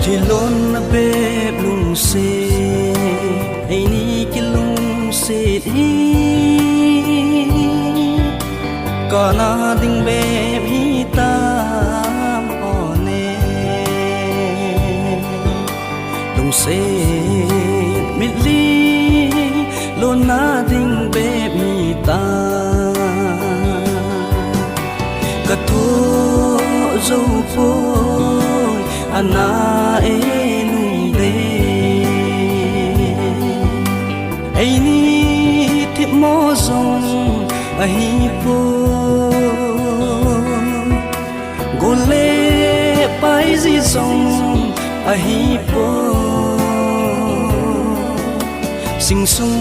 khi luôn na bếp lung xê ai ni ki lung xê hi có na ding bếp hi tam o nè lung xê mít li luôn na ding bếp hi tam cả thô dâu phôi ana e nung de ai ni ti mo zong a hi po gole pai zi zong a hi po sing sung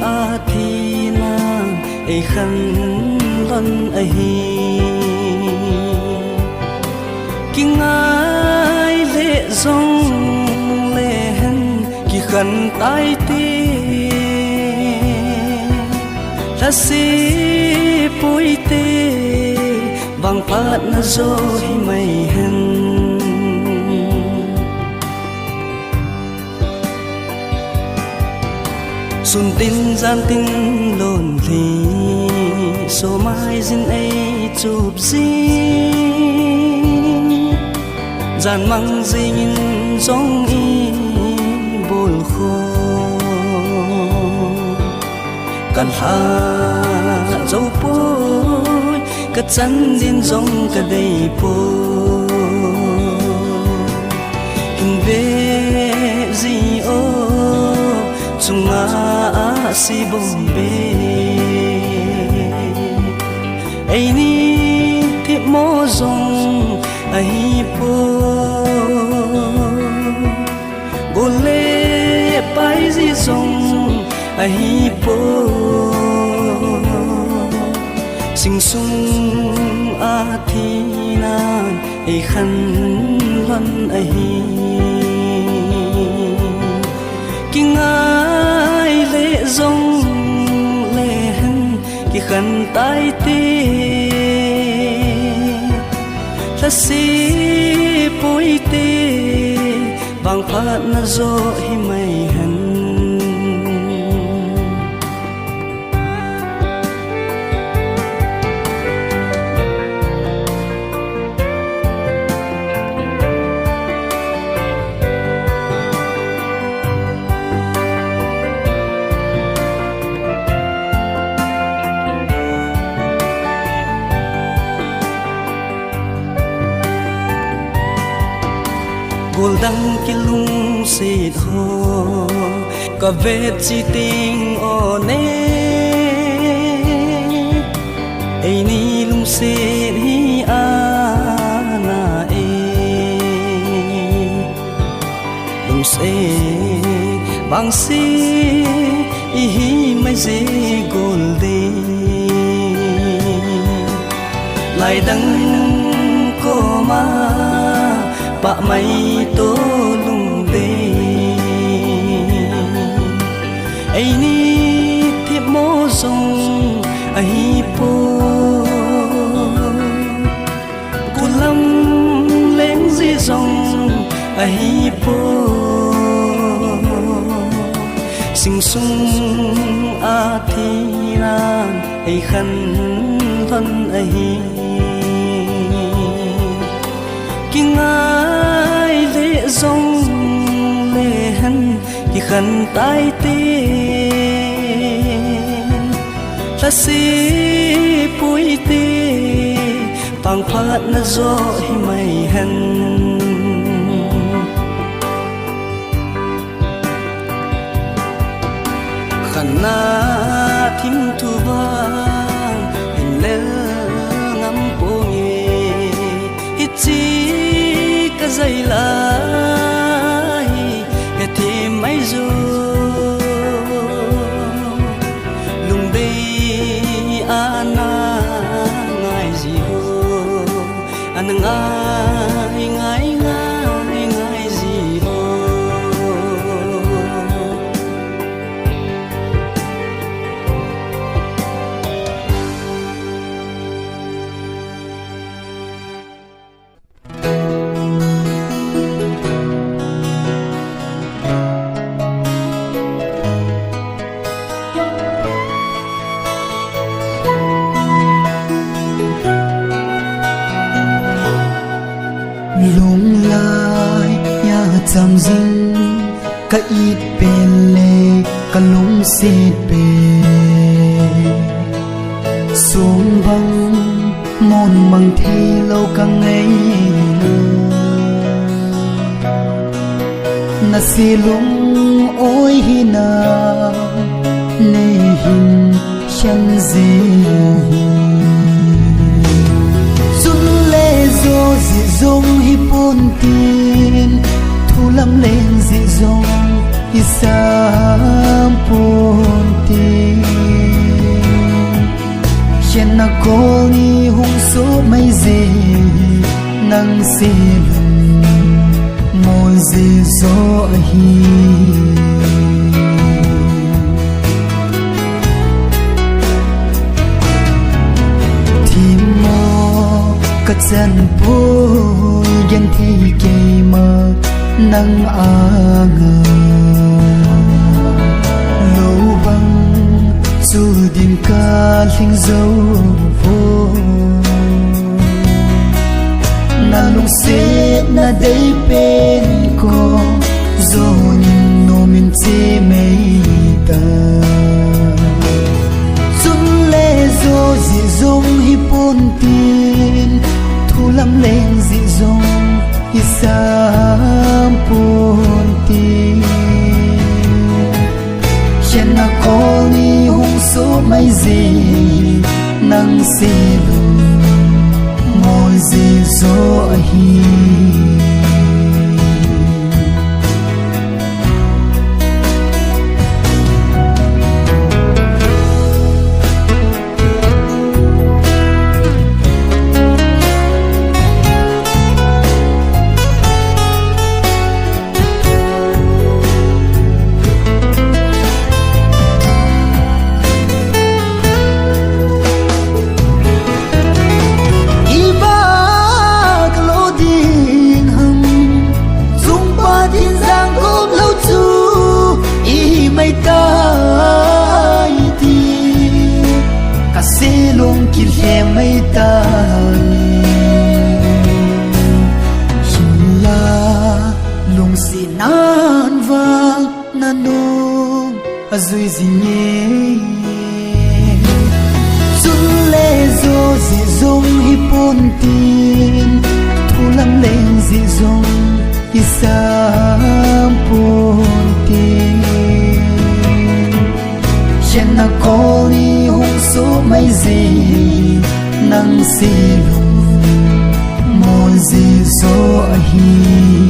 a thi na e khan lon a hi kinh ai lệ rong lệ hen kỳ khẩn tai tê là si bôi tê vàng phát na rồi mây hen xuân tin gian tin lồn thì số mai dinh ấy chụp gì gian mang dinh giống y bồi khô cần hà dấu bôi cất chân din giống cả đầy bôi hình về gì ô chung á si bông bê ai ni thì mô giống ai po gole pai zi song ai po sing sung a thi na ai khan lon ai kinh ai lệ rong lệ hen ki khan tai tê là si bôi tê vàng phát na rồi mây hen gol đăng ki lung xịt hồ có vết chi tình o nè ai ni lung xịt hi a na e lung xịt bang si i hi mai dê gol đi lại đăng cô ma bạ mây tô lung đê ai ni thiệp mô rong ai po cô lâm lên di rong ai po sing sung a thi nan ai khăn thân ai kinh ai lệ rong lệ hen kỳ khẩn tai tê là si bôi tê vàng phát na rồi mây hen khẩn na thím thu vang hình lệ ngắm bô nghề hít chi cái dây lại hết thì mấy dù lùng đây anh ngài gì hồ anh ngài ngài ngài ngài gì hồ sam zing ka it pele ka lung se pe xuống băng môn mang thi lâu ka ngày na si lung ôi hi na ne hin chân gì sun lê zo dị dông hi pôn tin thu lâm lên dị dông hi sa pôn tin hiện na cô ni hung số mấy gì nắng xì lùng môi gì gió hi cất dân bố dân thi kỳ mơ nắng a ngờ lâu băng dù điên ca linh dấu vô na lung xếp na đây bên cô dù nhìn nô mình chê mấy ta xuân lê dô dị dung hi pôn tin thu lâm lên dị dung hi sam pôn tin hiện na cô ni hung số mấy gì nắng xì lùng môi gì gió hi kil he mai ta la lung si nan vang nanong azui zinye sun le zo zi zong hi pon tin thu lam lên zi zong hi sam pon tin hiện na cô ni hung số mấy gì nắng xì lùng môi gì gió hi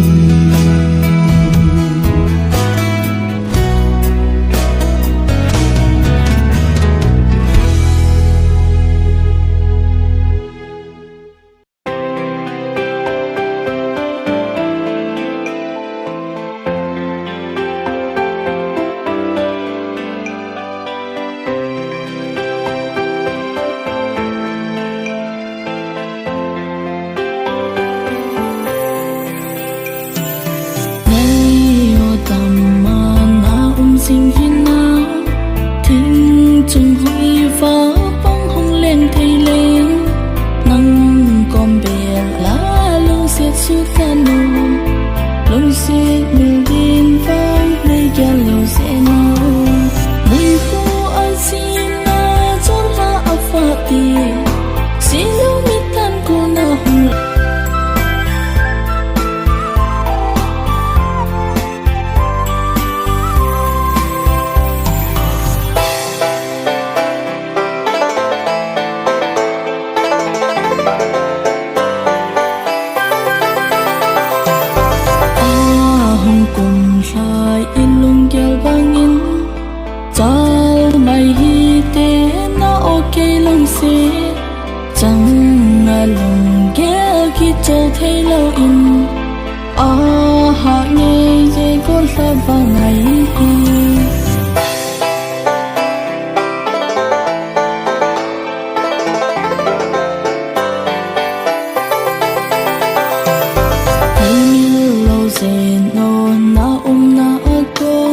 xin hiên na thinh chung huy phá bóng hồng lên thay lên nắng còn bè lá lung xiết suốt ta nụ lung xiết mình tin vang nơi gia lâu sẽ nào mùi khu an xin na chốn la áp phá tiền xin lưu mít tan cô na hồng chẳng ngờ lòng ghé khi chờ thấy lâu in họ nghe dễ con xa vào ngày lâu dễ nô na na có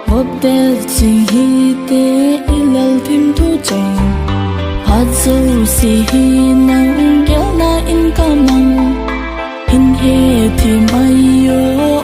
vấp đê gì hi tế ilal thêm thu chàng hát dâu si hi nắng kéo na in ca măng hin he thì mai yo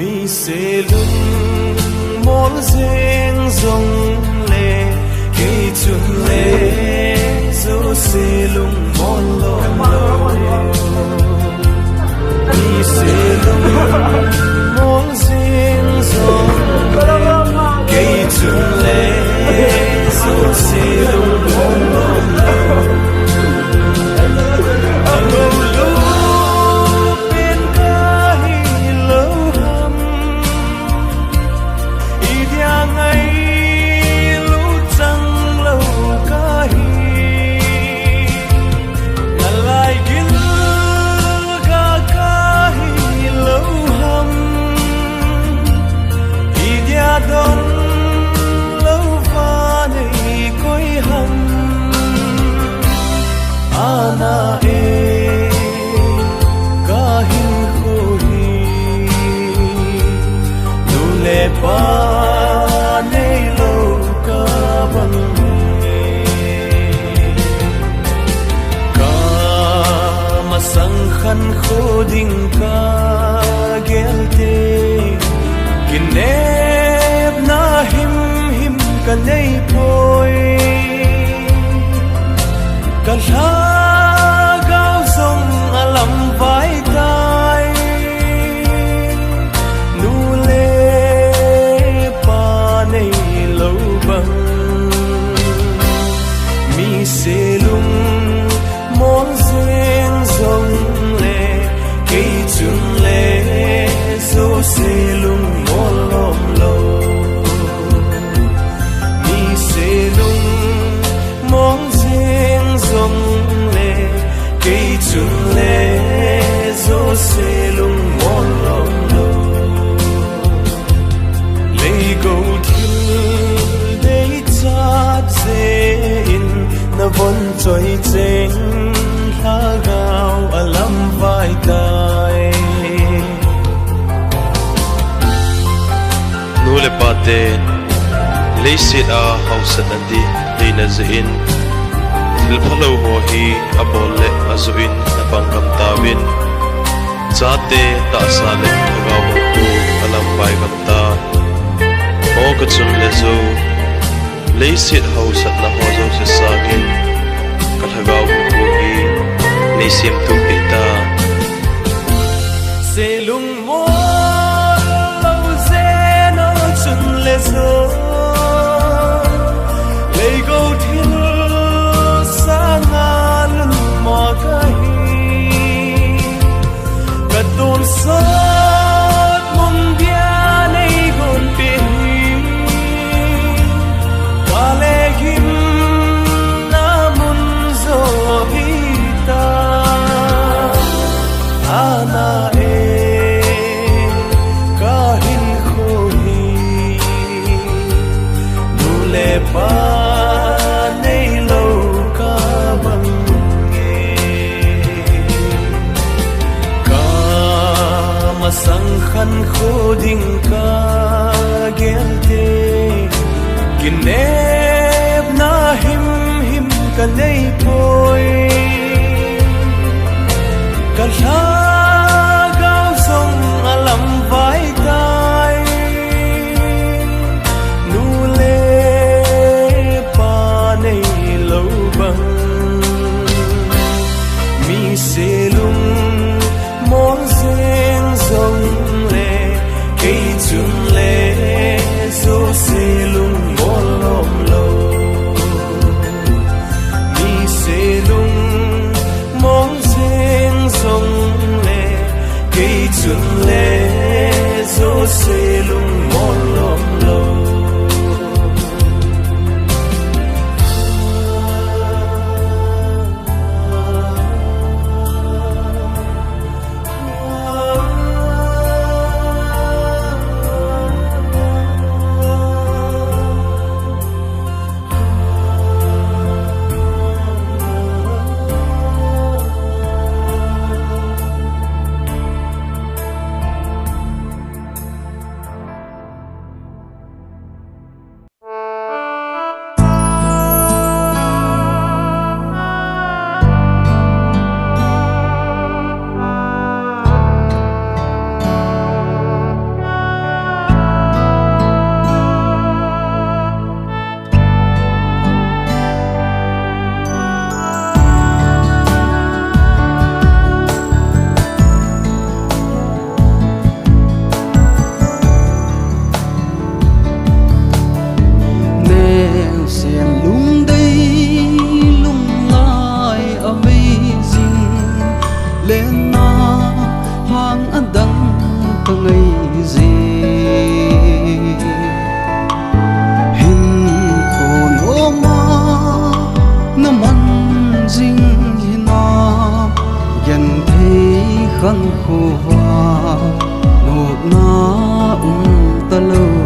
mi se lung mol zeng zong le ke chun le zo se lung mol lo mi se lung mol zeng zong le ke chun le zo se lung mol lo ding ka gelte kinep na him ka nei poi ka la gao song alam vai tai nu le pa nei lo bang mi se lung mon zeng zong chun le zo se lung mol lom lo mi se lung mong zeng zong le ke chun le zo se lung mol lom lo le go thil dei chat ze in na von choi cheng ha gao alam vai tai nule pate leisit a hausa andi leina zein til phalo ho hi abol le azuin na pangam tawin chate ta sale gaw tu alam bai kam ta o ka chun le zo leisit hausa na ho zo se sagin ka thagaw ko hi leisim tu ta se lung mo le zo le go thil sa nga lun mo ka hi ka ton sa mong bia nei gon pe ka le him na mun zo hi ta ana pa nei lo ka bang nge ka ma sang khan kho ding ka gelte kinep na him ka nei poi ka la gao song alam vai tai nu le mi se lung mon zeng zong le ke chun le zo se lung mol lom lo mi se lung mon zeng zong le ke chun le zo se lung mol lom lo ta ngây gì hình khổ nô ma nó mặn dinh na dần thấy khăn khô hoa nộp na ta lâu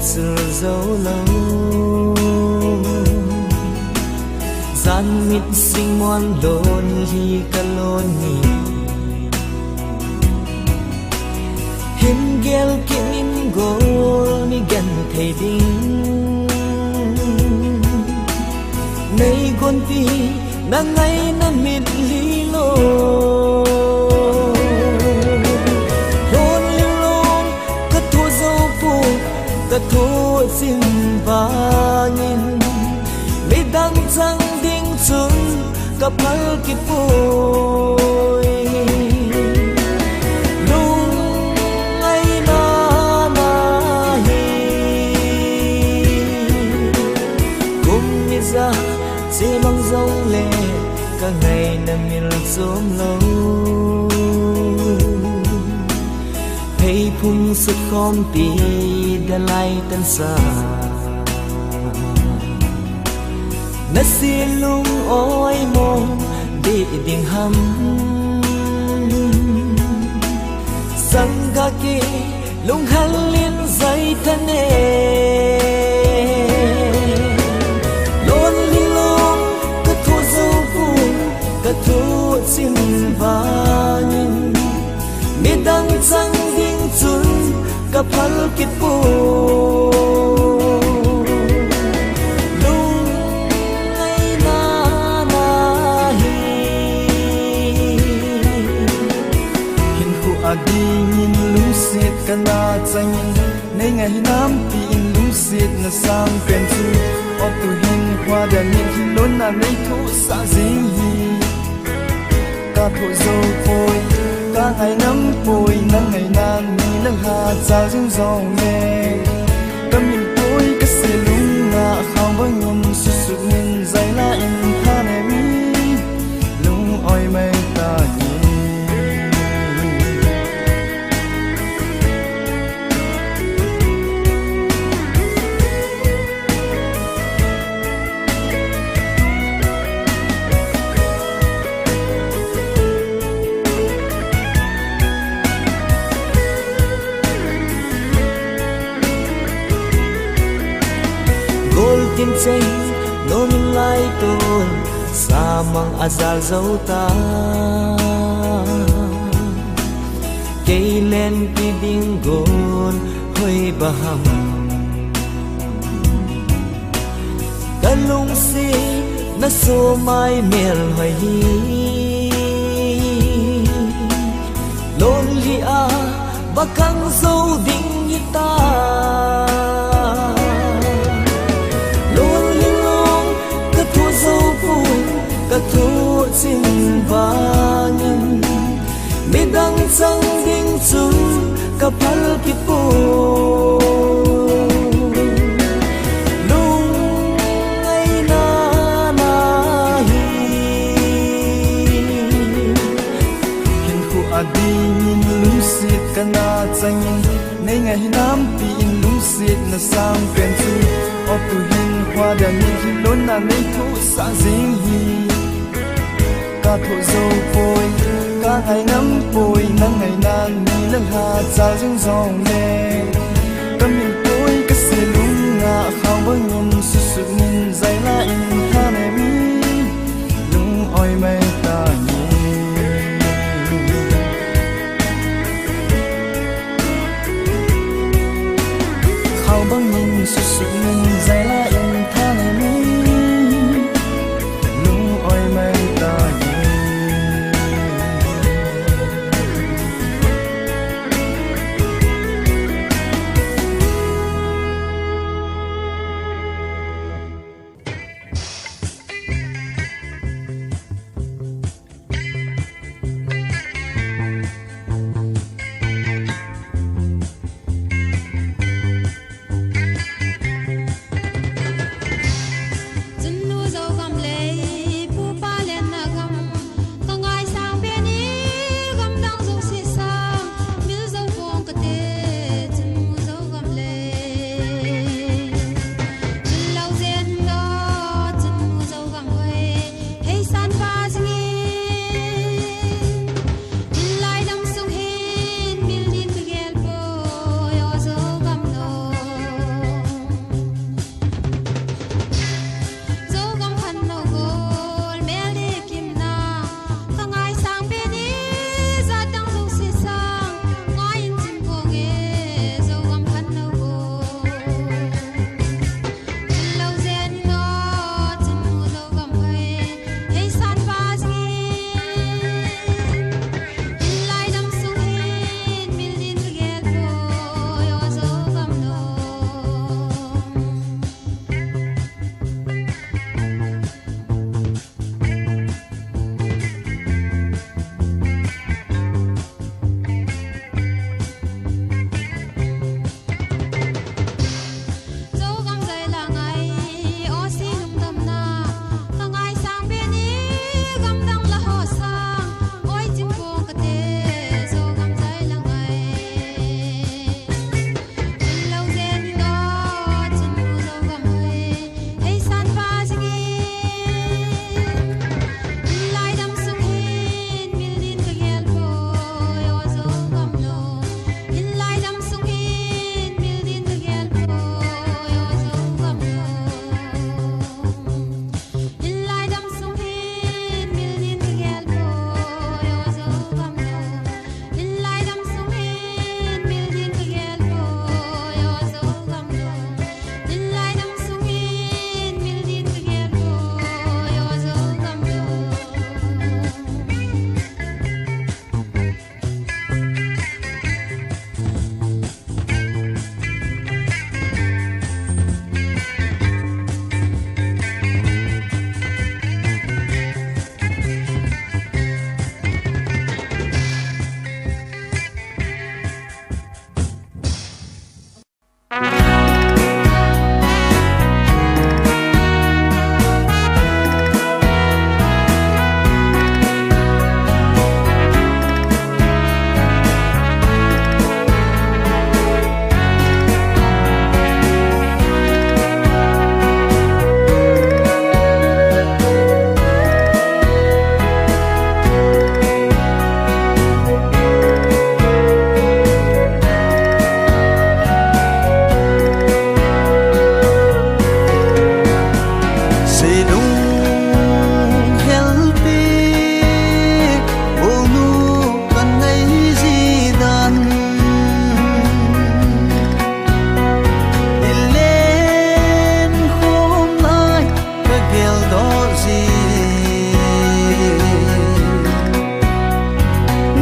sự dấu lâu gian mít sinh ngoan lôn hi ca lôn ni him gel kim im gol mi gan thầy ding nay gon ti na ngày na mít li lo ta thua xin vangin mi đang chẳng đinh chung cặp mắt kịp bôi lung ai na na hi cùng mi ra chỉ mong dòng lệ cả ngày nằm miền sớm lâu thấy phung sức không pi đã lại tan xa na si lung oi mong đi đình hầm sang ga ki lung hal liên dây thân lon li lung cả thua dâu buồn cả thua xin vang mi đang chẳng đinh chung cặp hal kít bồ lung ai na na hi hin khu adi nhìn lung xiết kana chang nei ngày nam tin lung xiết na sang pen chu op tu hin hoa da min hin lon na nei thu sa jing hi ka thu zo phôi cả ngày năm bồi nắng ngày nan mi nắng hà sao dương dòng nghe tâm mình tôi cái xe lung ngã không bao nhung sự sự nhìn dày la in tha này mi lung oi mây ta tin chay nôn lai tôn sa mang azal dấu ta cây lên ki ding gon hoi baham ta lung si na so mai mel hoi hi lon li a bakang dấu ding hi ta cả thu xin vang mi đang chẳng đinh chung cặp hal kít bồ lung ai na na hi hin khu adi nhìn lung xiết kana chang nei ngày nam tin lung xiết na sang pen chu op tu hin hoa da min hin lon na nei thu sa jing hi ta thu dâu phôi cả ngày năm bồi nắng ngày nan mi nắng hà sao dương dòng nghe tâm mình tôi cái xe lung ngã không bao nhung sự sự nhìn dày la in tha này mi lung oi mây ta không bao nhung sự sự nhìn dày la in tha này mi lung oi mây ta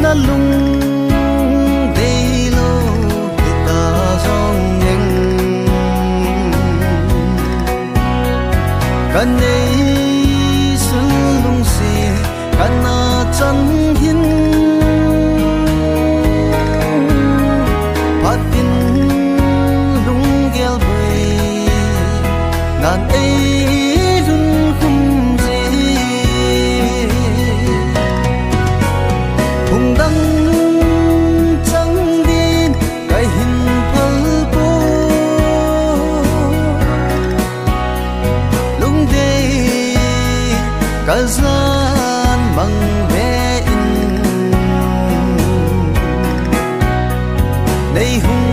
la lung dei lo ta song ning kan nei sun lung si kan na chan hin patin lung gel bai nan ei lun khum ji hung dang chang din kai hin phal po lung de kazan bang ve in nei hung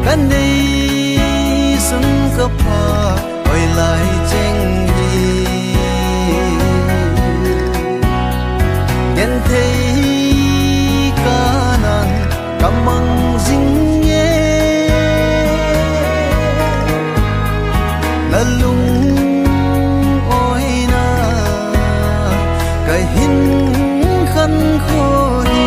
kan đây sun khắp hoa quay lại tranh đi nhận thấy cả nan cảm măng dinh nhé là lung ôi na cái hin khăn khô đi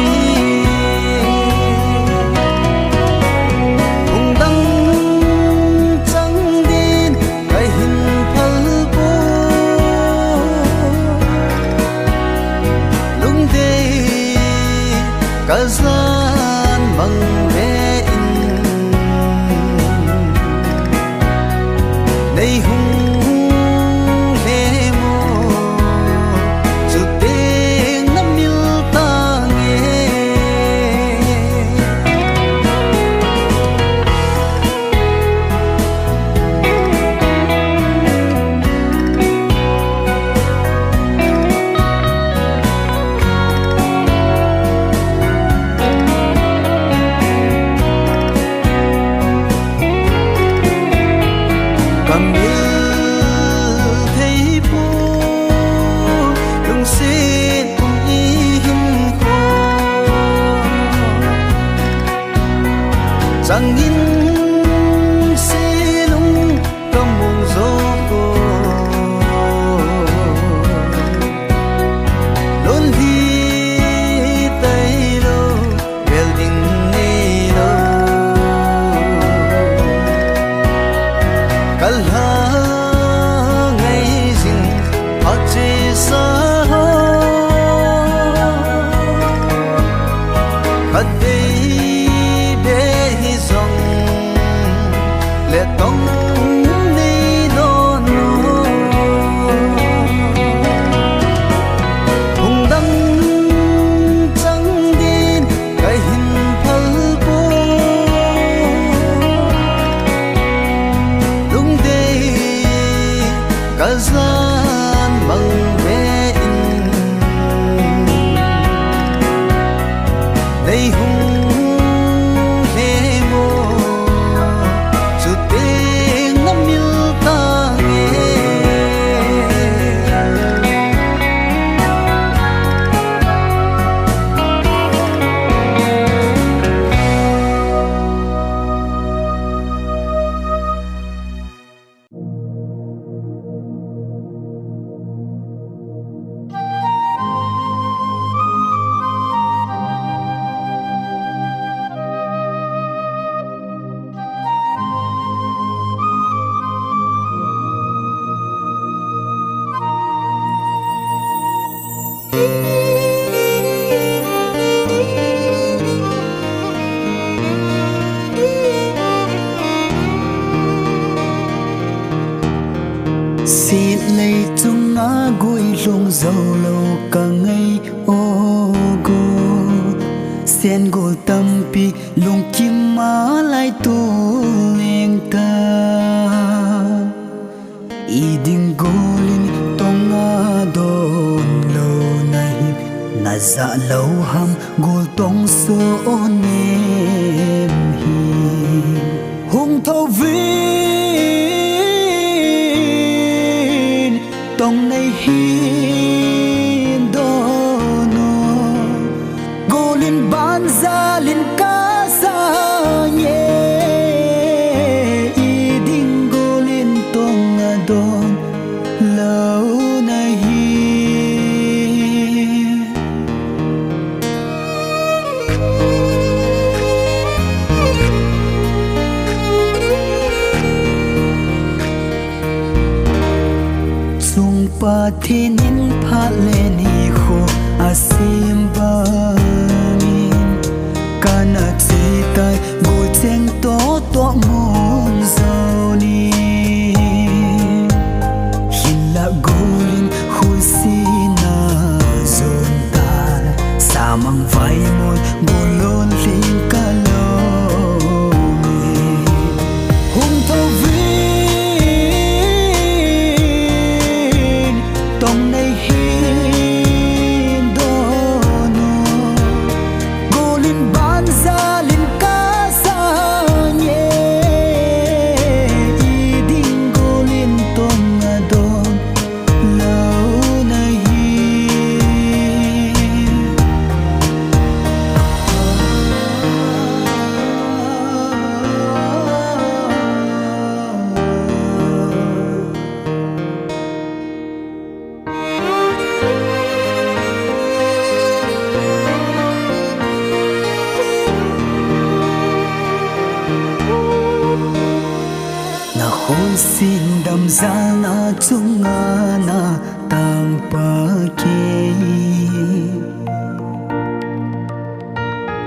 kazan bang ve in nei hung he mo chu te na mil ta nge cầm yêu thấy phố lung xin cùng im khô rằng in xí lung cầm mùng gió cô luôn đi tay đâu bèo đình đi đâu kalha ngay dinh hot chi sa khát đi bé hi dòng lệ tông đi lo no hung đâm trắng đi cái hình phal po kazan bang ve in nei hung he mo chu te na mil ta nge xin lấy chung ngã gối lung dầu lâu cả ngày ô go sen gol tampi lung kim ma lại tu leng ta iding golin to dạ lâu hầm gồm tông số nêm hi hung thâu vin tông này hin đô nô gô linh ban ra linh ca sa nhé y đinh gô linh tông đôn lâu này pa thinin pha lên hi kho asim bangin kana chi tai go cheng to to mon zoni hila golin husina zon tar samang vai mon bolon ling kalo hum to xin đam ra na chung na tang pa ke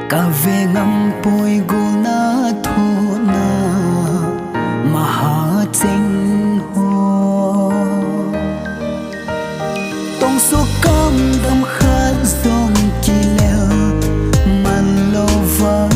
ka ve ngam poi gu na thu na ma cheng ho tong su kam dam khat song ki le man lo va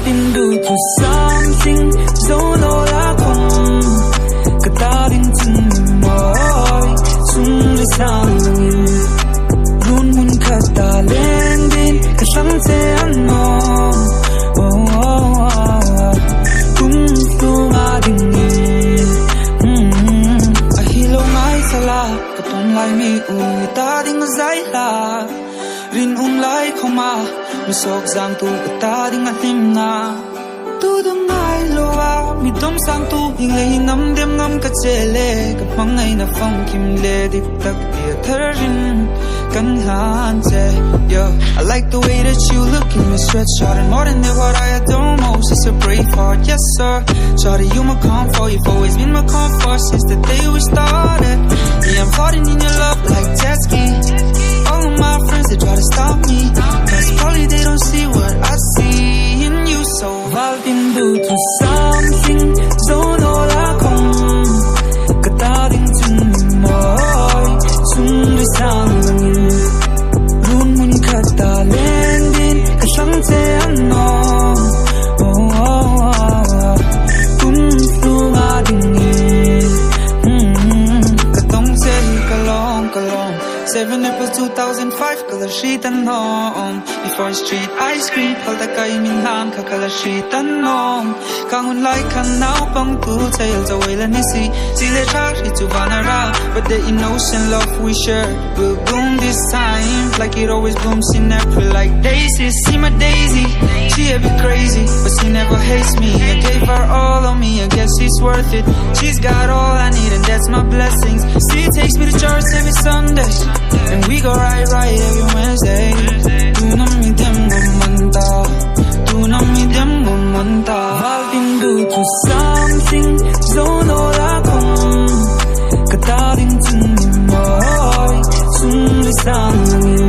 Valtin du to something Zono la kong Katarin tin moy Sung le sang langin Run mun kata lendin Kasang te anon Kung tung adingin Ahilo ngai sala Kapon lai mi ui ta ding zai la Rin lai khoma Misok zang tu kata ding atim na Tu dum ngai loa Mi dom sang tu Ingai nam dem ngam ka chele Kapang ngai na fang kim le Dik tak dia tharin Kan han che Yo, I like the way that you look in me stretch out and more than what I adore most It's a brave heart, yes sir Shawty, you my comfort You've always been my comfort Since the day we started Yeah, I'm floating in your love like jet ski All of my friends, they try to stop me Cause probably they don't see what I see in you So Valtin du to something Zono la kong Katarin tin moy Sung le sang langin Run mun kata lendin Kasang te anon Kung tung adingin Katong se kalong kalong 7 April 2005 Kala sheet and home Before street ice cream Halta kay minhan Kakala sheet and home Kangun like kan now Pang tu tail Za wala nisi Sile chari to vanara But the innocent love we share Will bloom this time Like it always blooms in April Like daisies See my daisy She a bit crazy But she never hates me I gave her all of me I guess she's worth it She's got all I need And that's my blessings She takes me to church every Sunday And we go right every Wednesday Tu nam mi dem gomanta Tu nam mi dem gomanta Valtin du to something Zono la kong Katarin tin moy Sung le sang langin